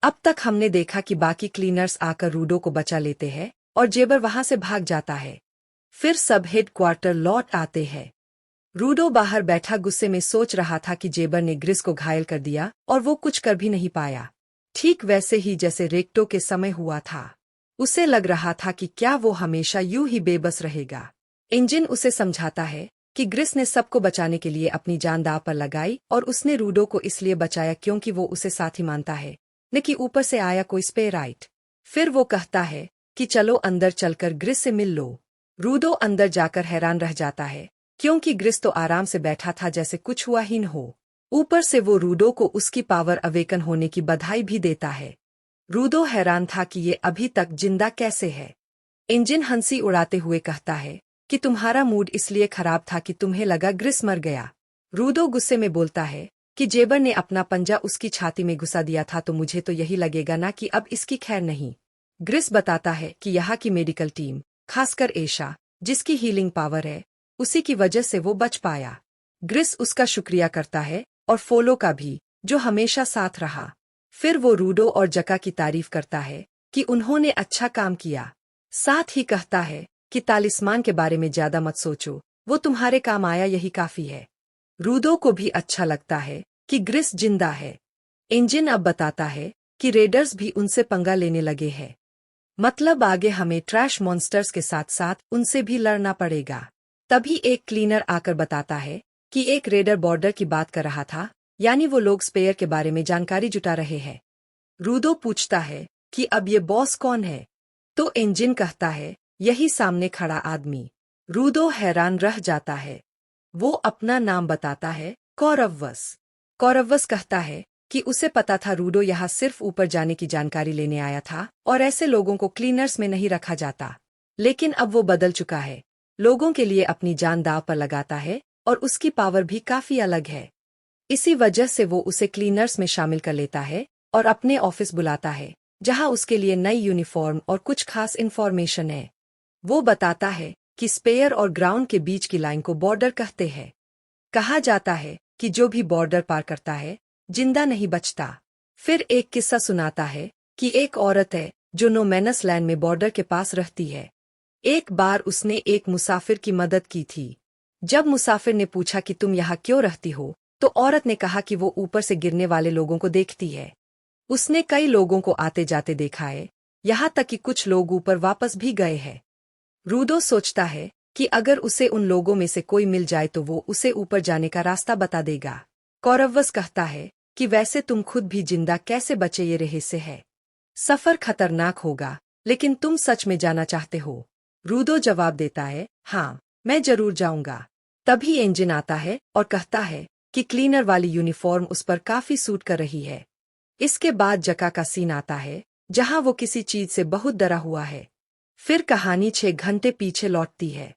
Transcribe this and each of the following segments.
अब तक हमने देखा कि बाकी क्लीनर्स आकर रूडो को बचा लेते हैं और जेबर वहां से भाग जाता है। फिर सब हेडक्वार्टर लौट आते हैं। रूडो बाहर बैठा गुस्से में सोच रहा था कि जेबर ने ग्रिस को घायल कर दिया और वो कुछ कर भी नहीं पाया। ठीक वैसे ही जैसे रेक्टो के समय हुआ था। उसे लग रहा था कि क्या वो हमेशा यूं ही बेबस रहेगा। इंजन उसे समझाता है कि ग्रिस ने सबको बचाने के लिए अपनी जान दांव पर लगाई और उसने रूडो को इसलिए बचाया क्योंकि वो उसे साथी मानता है, न कि ऊपर से आया कोई स्पेराइट। फिर वो कहता है कि चलो अंदर चलकर ग्रिस से मिल लो। रूडो अंदर जाकर हैरान रह जाता है क्योंकि ग्रिस तो आराम से बैठा था जैसे कुछ हुआ ही न हो। ऊपर से वो रूडो को उसकी पावर अवेकन होने की बधाई भी देता है। रूडो हैरान था कि ये अभी तक जिंदा कैसे है। इंजन हंसी उड़ाते हुए कहता है कि तुम्हारा मूड इसलिए खराब था कि तुम्हें लगा ग्रिस मर गया। रूडो गुस्से में बोलता है कि जेबर ने अपना पंजा उसकी छाती में घुसा दिया था तो मुझे तो यही लगेगा ना कि अब इसकी खैर नहीं। ग्रिस बताता है कि यहाँ की मेडिकल टीम, खासकर एशा, जिसकी हीलिंग पावर है, उसी की वजह से वो बच पाया। ग्रिस उसका शुक्रिया करता है और फोलो का भी, जो हमेशा साथ रहा। फिर वो रूडो और जका की तारीफ करता है कि उन्होंने अच्छा काम किया। साथ ही कहता है कि तालिस्मान के बारे में ज्यादा मत सोचो, वो तुम्हारे काम आया यही काफी है। रूडो को भी अच्छा लगता है कि ग्रिस जिंदा है। इंजन अब बताता है कि रेडर्स भी उनसे पंगा लेने लगे हैं। मतलब आगे हमें ट्रैश मॉन्स्टर्स के साथ साथ उनसे भी लड़ना पड़ेगा। तभी एक क्लीनर आकर बताता है कि एक रेडर बॉर्डर की बात कर रहा था, यानी वो लोग स्पेयर के बारे में जानकारी जुटा रहे हैं। रूडो पूछता है कि अब ये बॉस कौन है, तो इंजन कहता है यही सामने खड़ा आदमी। रूडो हैरान रह जाता है। वो अपना नाम बताता है, कौरवस। कौरवस कहता है कि उसे पता था रूडो यहाँ सिर्फ ऊपर जाने की जानकारी लेने आया था और ऐसे लोगों को क्लीनर्स में नहीं रखा जाता। लेकिन अब वो बदल चुका है, लोगों के लिए अपनी जान दांव पर लगाता है और उसकी पावर भी काफी अलग है। इसी वजह से वो उसे क्लीनर्स में शामिल कर लेता है और अपने ऑफिस बुलाता है, जहां उसके लिए नई यूनिफॉर्म और कुछ खास इन्फॉर्मेशन है। वो बताता है कि स्पेयर और ग्राउंड के बीच की लाइन को बॉर्डर कहते हैं। कहा जाता है कि जो भी बॉर्डर पार करता है, जिंदा नहीं बचता। फिर एक किस्सा सुनाता है कि एक औरत है जो नो मैनस लैंड में बॉर्डर के पास रहती है। एक बार उसने एक मुसाफिर की मदद की थी। जब मुसाफिर ने पूछा कि तुम यहाँ क्यों रहती हो, तो औरत ने कहा कि वो ऊपर से गिरने वाले लोगों को देखती है। उसने कई लोगों को आते जाते देखा है, यहाँ तक कि कुछ लोग ऊपर वापस भी गए हैं। रूडो सोचता है कि अगर उसे उन लोगों में से कोई मिल जाए तो वो उसे ऊपर जाने का रास्ता बता देगा। कौरवस कहता है कि वैसे तुम खुद भी जिंदा कैसे बचे ये रहस्य है। सफर खतरनाक होगा, लेकिन तुम सच में जाना चाहते हो। रूडो जवाब देता है, हाँ, मैं जरूर जाऊंगा। तभी इंजन आता है और कहता है कि क्लीनर वाली यूनिफॉर्म उस पर काफी सूट कर रही है। इसके बाद जका का सीन आता है, जहां वो किसी चीज से बहुत डरा हुआ है। फिर कहानी 6 घंटे पीछे लौटती है।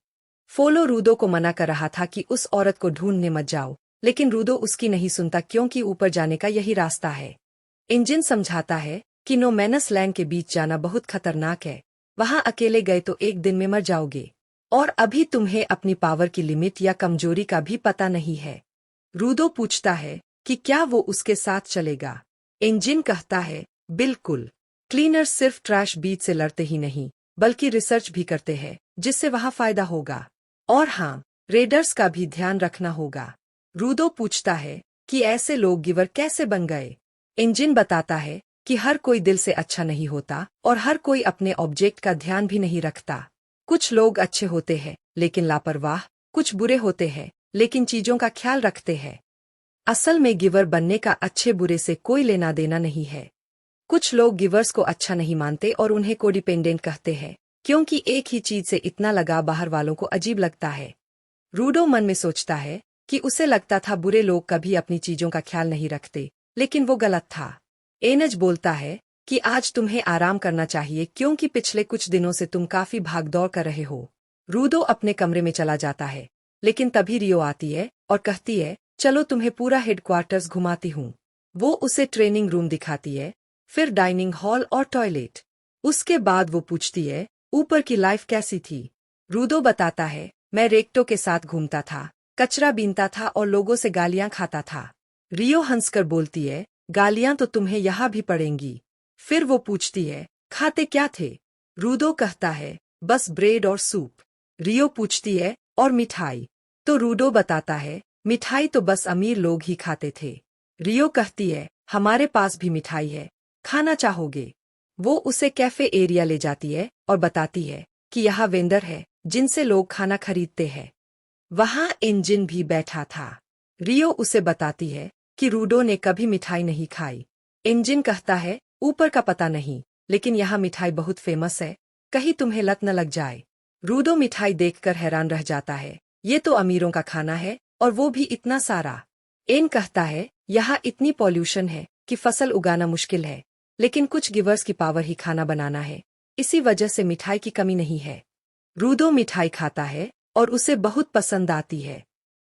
फोलो रूडो को मना कर रहा था कि उस औरत को ढूंढने मत जाओ, लेकिन रूडो उसकी नहीं सुनता क्योंकि ऊपर जाने का यही रास्ता है। इंजन समझाता है कि नो मैनस लैंड के बीच जाना बहुत खतरनाक है, वहां अकेले गए तो एक दिन में मर जाओगे। और अभी तुम्हें अपनी पावर की लिमिट या कमजोरी का भी पता नहीं है। रूडो पूछता है कि क्या वो उसके साथ चलेगा। इंजन कहता है, बिल्कुल। क्लीनर्स सिर्फ ट्रैश बीच से लड़ते ही नहीं, बल्कि रिसर्च भी करते हैं, जिससे वहां फायदा होगा। और हाँ, रेडर्स का भी ध्यान रखना होगा। रूडो पूछता है कि ऐसे लोग गिवर कैसे बन गए। इंजन बताता है कि हर कोई दिल से अच्छा नहीं होता और हर कोई अपने ऑब्जेक्ट का ध्यान भी नहीं रखता। कुछ लोग अच्छे होते हैं लेकिन लापरवाह, कुछ बुरे होते हैं लेकिन चीजों का ख्याल रखते हैं। असल में गिवर बनने का अच्छे बुरे से कोई लेना देना नहीं है। कुछ लोग गिवर्स को अच्छा नहीं मानते और उन्हें कोडिपेंडेंट कहते हैं, क्योंकि एक ही चीज से इतना लगाव बाहर वालों को अजीब लगता है। रूडो मन में सोचता है कि उसे लगता था बुरे लोग कभी अपनी चीजों का ख्याल नहीं रखते, लेकिन वो गलत था। एनज बोलता है कि आज तुम्हें आराम करना चाहिए क्योंकि पिछले कुछ दिनों से तुम काफी भागदौड़ कर रहे हो। रूडो अपने कमरे में चला जाता है, लेकिन तभी रियो आती है और कहती है, चलो तुम्हें पूरा हेडक्वार्टर्स घुमाती हूँ। वो उसे ट्रेनिंग रूम दिखाती है, फिर डाइनिंग हॉल और टॉयलेट। उसके बाद वो पूछती है, ऊपर की लाइफ कैसी थी। रूडो बताता है, मैं रेक्टो के साथ घूमता था, कचरा बीनता था और लोगों से गालियां खाता था। रियो हंसकर बोलती है, गालियां तो तुम्हें यहाँ भी पड़ेंगी। फिर वो पूछती है, खाते क्या थे? रूडो कहता है, बस ब्रेड और सूप। रियो पूछती है, और मिठाई? तो रूडो बताता है, मिठाई तो बस अमीर लोग ही खाते थे। रियो कहती है, हमारे पास भी मिठाई है, खाना चाहोगे? वो उसे कैफे एरिया ले जाती है और बताती है कि यहाँ वेंडर है जिनसे लोग खाना खरीदते हैं। वहाँ इंजन भी बैठा था। रियो उसे बताती है कि रूडो ने कभी मिठाई नहीं खाई। इंजन कहता है, ऊपर का पता नहीं, लेकिन यहाँ मिठाई बहुत फेमस है, कहीं तुम्हें लत न लग जाए। रूडो मिठाई देखकर हैरान रह जाता है, ये तो अमीरों का खाना है, और वो भी इतना सारा। एन कहता है, यहाँ इतनी पॉल्यूशन है कि फसल उगाना मुश्किल है, लेकिन कुछ गिवर्स की पावर ही खाना बनाना है, इसी वजह से मिठाई की कमी नहीं है। रूडो मिठाई खाता है और उसे बहुत पसंद आती है।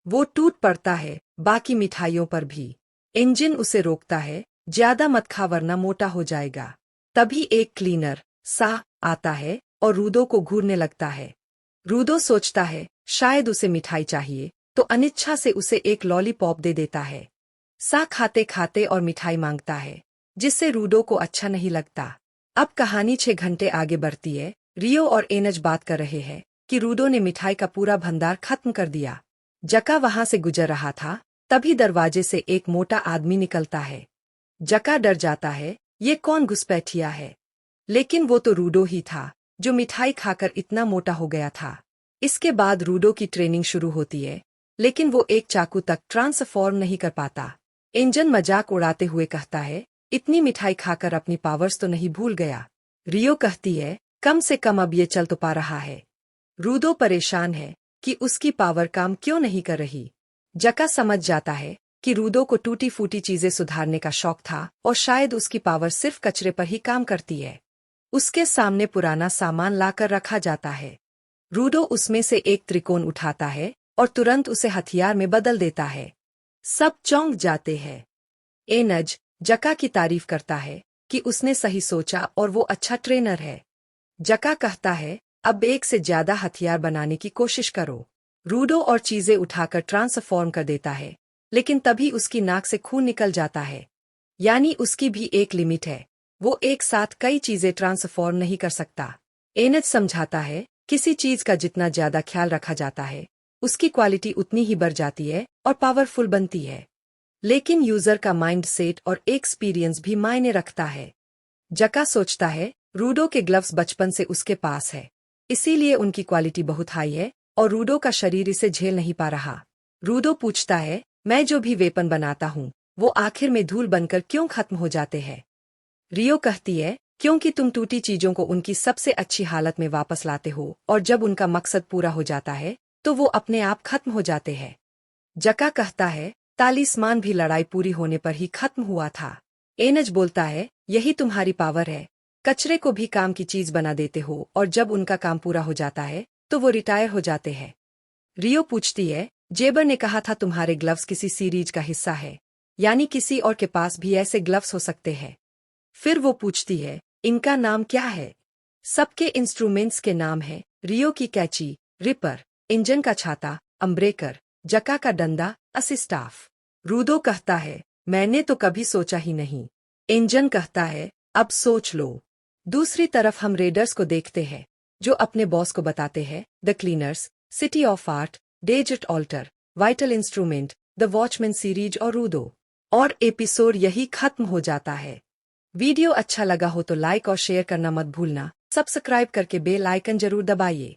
वो टूट पड़ता है बाकी मिठाइयों पर भी। इंजन उसे रोकता है, ज्यादा मत खा वरना मोटा हो जाएगा। तभी एक क्लीनर सा आता है और रूडो को घूरने लगता है। रूडो सोचता है शायद उसे मिठाई चाहिए, तो अनिच्छा से उसे एक लॉलीपॉप दे देता है। सा खाते खाते और मिठाई मांगता है, जिससे रूडो को अच्छा नहीं लगता। अब कहानी 6 घंटे आगे बढ़ती है। रियो और एनज बात कर रहे हैं कि रूडो ने मिठाई का पूरा भंडार खत्म कर दिया। जका वहां से गुजर रहा था, तभी दरवाजे से एक मोटा आदमी निकलता है। जका डर जाता है, ये कौन घुसपैठिया है? लेकिन वो तो रूडो ही था, जो मिठाई खाकर इतना मोटा हो गया था। इसके बाद रूडो की ट्रेनिंग शुरू होती है, लेकिन वो एक चाकू तक ट्रांसफॉर्म नहीं कर पाता। इंजन मजाक उड़ाते हुए कहता है, इतनी मिठाई खाकर अपनी पावर्स तो नहीं भूल गया? रियो कहती है, कम से कम अब ये चल तो पा रहा है। रूडो परेशान है कि उसकी पावर काम क्यों नहीं कर रही। जका समझ जाता है कि रूडो को टूटी फूटी चीजें सुधारने का शौक था और शायद उसकी पावर सिर्फ कचरे पर ही काम करती है। उसके सामने पुराना सामान लाकर रखा जाता है। रूडो उसमें से एक त्रिकोण उठाता है और तुरंत उसे हथियार में बदल देता है। सब चौंक जाते हैं। एनज जका की तारीफ करता है कि उसने सही सोचा और वो अच्छा ट्रेनर है। जका कहता है, अब एक से ज्यादा हथियार बनाने की कोशिश करो। रूडो और चीजें उठाकर ट्रांसफॉर्म कर देता है, लेकिन तभी उसकी नाक से खून निकल जाता है। यानी उसकी भी एक लिमिट है, वो एक साथ कई चीजें ट्रांसफॉर्म नहीं कर सकता। एनज समझाता है, किसी चीज का जितना ज्यादा ख्याल रखा जाता है, उसकी क्वालिटी उतनी ही बढ़ जाती है और पावरफुल बनती है। लेकिन यूजर का माइंड सेट और एक्सपीरियंस भी मायने रखता है। जका सोचता है, रूडो के ग्लव्स बचपन से उसके पास है, इसीलिए उनकी क्वालिटी बहुत हाई है और रूडो का शरीर इसे झेल नहीं पा रहा। रूडो पूछता है, मैं जो भी वेपन बनाता हूँ, वो आखिर में धूल बनकर क्यों खत्म हो जाते हैं? रियो कहती है, क्योंकि तुम टूटी चीजों को उनकी सबसे अच्छी हालत में वापस लाते हो, और जब उनका मकसद पूरा हो जाता है तो वो अपने आप खत्म हो जाते हैं। जका कहता है, तालिस्मान भी लड़ाई पूरी होने पर ही खत्म हुआ था। एनज बोलता है, यही तुम्हारी पावर है, कचरे को भी काम की चीज बना देते हो, और जब उनका काम पूरा हो जाता है तो वो रिटायर हो जाते हैं। रियो पूछती है, जेबर ने कहा था तुम्हारे ग्लव्स किसी सीरीज का हिस्सा है, यानी किसी और के पास भी ऐसे ग्लव्स हो सकते हैं। फिर वो पूछती है, इनका नाम क्या है? सबके इंस्ट्रूमेंट्स के नाम है, रियो की कैची, रिपर, इंजन का छाता, अम्ब्रेकर, जका का डंडा, असिस्टाफ। रूडो कहता है, मैंने तो कभी सोचा ही नहीं। इंजन कहता है, अब सोच लो। दूसरी तरफ हम रेडर्स को देखते हैं, जो अपने बॉस को बताते हैं, the cleaners, city of art, desert altar, vital instrument, the watchman series और रूडो। और एपिसोड यही खत्म हो जाता है। वीडियो अच्छा लगा हो तो लाइक और शेयर करना मत भूलना, सब्सक्राइब करके बेल आइकन जरूर दबाइए।